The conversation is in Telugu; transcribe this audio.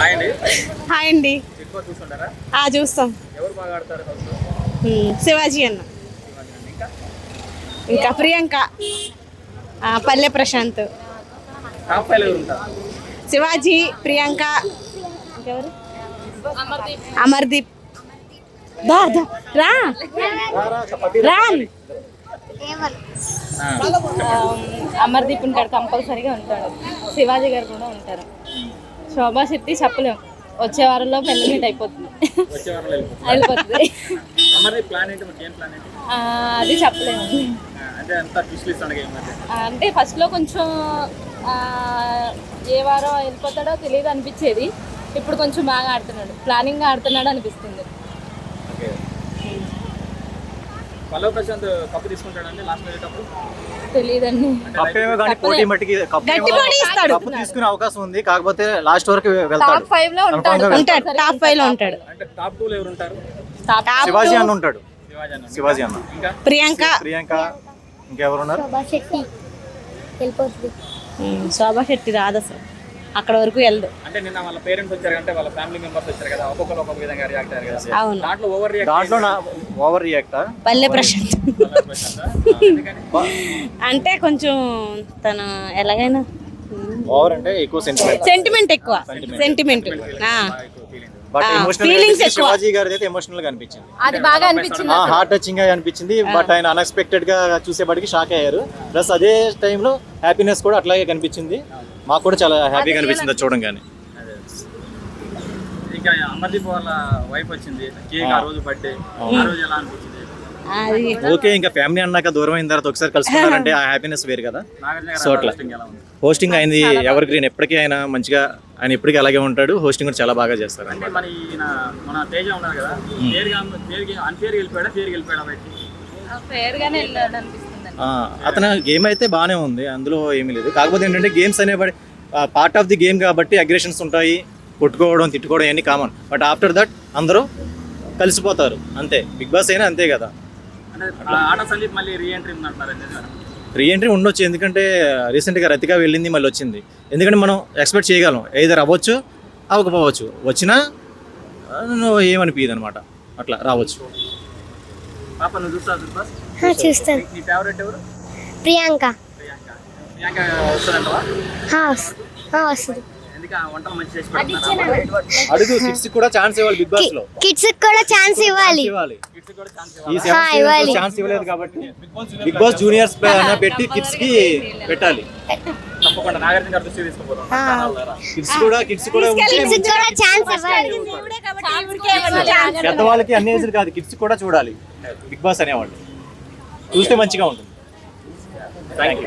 హాయ్ అండి. హాయ్ అండి. ఎక్కువ చూస్తుంటారా? చూస్తాం. ఎవరు బాగా ఆడతారు హౌస్లో? శివాజీ అన్న, ఇంకా ఇంకా ప్రియాంక, పల్లె ప్రశాంత్. టాప్ 5 ఎవరు ఉంటారు? శివాజీ, ప్రియాంక, ఇంకెవరు? అమర్దీప్. దా దా రా రామ్. అమర్దీప్ ఉంటాడు, కంపల్సరీగా ఉంటాడు. శివాజీ గారు కూడా ఉంటారు. శోభా శెట్టి చెప్పలేము, వచ్చే వారంలో పెళ్లి మీట్ అయిపోతుంది. వచ్చే వారంలో అయిపోతుంది. అమర్దీప్ ప్లాన్ ఏంటి? మరి ఏం ప్లాన్ ఏంటి? అది చెప్పలేము. అంటే అంతా ట్విస్ట్లు ఇస్తాడు గేమ్ మధ్య. అంటే ఫస్ట్లో కొంచెం ఏ వారం వెళ్ళిపోతాడో తెలియదు అనిపించేది. ఇప్పుడు కొంచెం బాగా ఆడుతున్నాడు, ప్లానింగ్గా ఆడుతున్నాడు అనిపిస్తుంది. ఓకే. పల్లవ ప్రశాంత్ కప్పు తీసుకుంటాడండి లాస్ట్ వెళ్ళేటప్పుడు? తెలియదండి. గట్టి పోటీ ఇస్తాడు. కప్పు తీసుకునే అవకాశం ఉంది, కాకపోతే లాస్ట్ వరకు వెళ్తాడు. టాప్ 5 లో ఉంటాడు. టాప్ 5 లో ఉంటాడు. అంటే టాప్ 2 లో ఎవరు ఉంటారు? శివాజీ అన్న ఉంటాడు. శివాజీ అన్న. ఇంకా ప్రియాంక, ఇంకెవరు ఉన్నారు? శోభా శెట్టి రాదు అసలు, అక్కడ వరకు వెళ్ళదు. అంటే నిన్న వాళ్ళ పేరెంట్స్ వచ్చారు, అంటే వాళ్ళ ఫ్యామిలీ మెంబర్స్ వచ్చారు కదా, ఒక్కొక్కరు ఒక్కొక్క విధంగా రియాక్ట్ అయ్యారు కదా. అవును. దాంట్లో ఓవర్ రియాక్ట్ పల్లె ప్రశాంత్ అంటే కొంచెం తను ఎలాగైనా ఓవర్ అంటే ఎక్కువ సెంటిమెంట్ ఎక్కువ. సెంటిమెంట్ బట్ ఫీలింగ్స్ ఎక్కువ. శివాజీ గారి అయితే ఎమోషనల్ గా అనిపించింది, అది బాగా అనిపించింది. హార్ట్ టచింగ్ గా అనిపించింది. బట్ ఆయన అన్ఎక్స్పెక్టెడ్ గా చూసేపటికి షాక్ అయ్యారు. ప్లస్ అదే టైంలో హ్యాపీనెస్ కూడా అట్లాగే కనిపించింది. మాకు కూడా చాలా హ్యాపీగా అనిపించింది అది చూడంగానే. ఇంకా అమర్దీప్ వాళ్ళ వైఫ్ వచ్చింది, కేక్ ఆ రోజు బర్త్డే, ఆ రోజు ఎలా అనిపించింది? ఓకే, ఇంకా ఫ్యామిలీ అన్నాక దూరం అయిన తర్వాత ఒకసారి కలుసుకున్నారంటే ఆ హ్యాపీనెస్ వేరు కదా. సో అట్లా హోస్టింగ్ అయింది ఎవర్ గ్రీన్, ఎప్పటికీ ఆయన మంచిగా, ఆయన ఎప్పటికీ అలాగే ఉంటాడు. హోస్టింగ్ కూడా చాలా బాగా చేస్తారు. అంటే మరి మన తేజ ఉన్నారు కదా, అన్ఫేర్ వెళ్ళిపోయాడా, ఫేర్ వెళ్ళిపోయాడా బయటికి? ఫేర్ గానే వెళ్ళాడు అనిపిస్తుంది. అతను గేమ్ అయితే బాగానే ఉంది, అందులో ఏమీ లేదు. కాకపోతే ఏంటంటే గేమ్స్ అనేవి పార్ట్ ఆఫ్ ది గేమ్ కాబట్టి అగ్రెషన్స్ ఉంటాయి, కొట్టుకోవడం తిట్టుకోవడం అన్నీ కామన్. బట్ ఆఫ్టర్ దట్ అందరూ కలిసిపోతారు అంతే. బిగ్ బాస్ అయినా అంతే కదా. అంటే ఆట సందీప్ మళ్ళీ రీఎంట్రీ ఉందంటున్నారు. రీఎంట్రీ ఉండొచ్చు, ఎందుకంటే రీసెంట్గా రతిగా వెళ్ళింది, మళ్ళీ వచ్చింది. ఎందుకంటే మనం ఎక్స్పెక్ట్ చేయగలం, ఏదైనా అవ్వచ్చు అవ్వకపోవచ్చు, వచ్చినా ఏమనిపించదు అనమాట, అట్లా రావచ్చు. పాప నువ్వు చూస్తావు? చూస్తాను. నీ ఫేవరెట్ ఎవరు? ప్రియాంక. ప్రియాంక వస్తుందంటవా? వస్తుంది. ఎందుకు వంటలు మంచి చేసి పెడుతున్నారా? అడుగు, కిడ్స్ కూడా ఛాన్స్ ఇవ్వాలి. బిగ్ బాస్ లో కిడ్స్ కూడా ఛాన్స్ ఇవ్వాలి. కిడ్స్ కూడా ఛాన్స్ ఈ ఛాన్స్ ఇవ్వలేదు కాబట్టి బిగ్ బాస్ జూనియర్స్ పెట్టి కిడ్స్ కి పెట్టాలి. తప్పకుండా నాగార్జున గారు దృష్టి తీసుకుపోతాం. కిడ్స్ కూడా కిడ్స్ కూడా ఛాన్స్ ఇవ్వాలి. పెద్దవాళ్ళకి అన్ని ఏజ్లు కాదు, కిడ్స్ కూడా చూడాలి బిగ్ బాస్ అనేవాళ్ళు. చూస్తే మంచిగా ఉంటుంది. Thank you.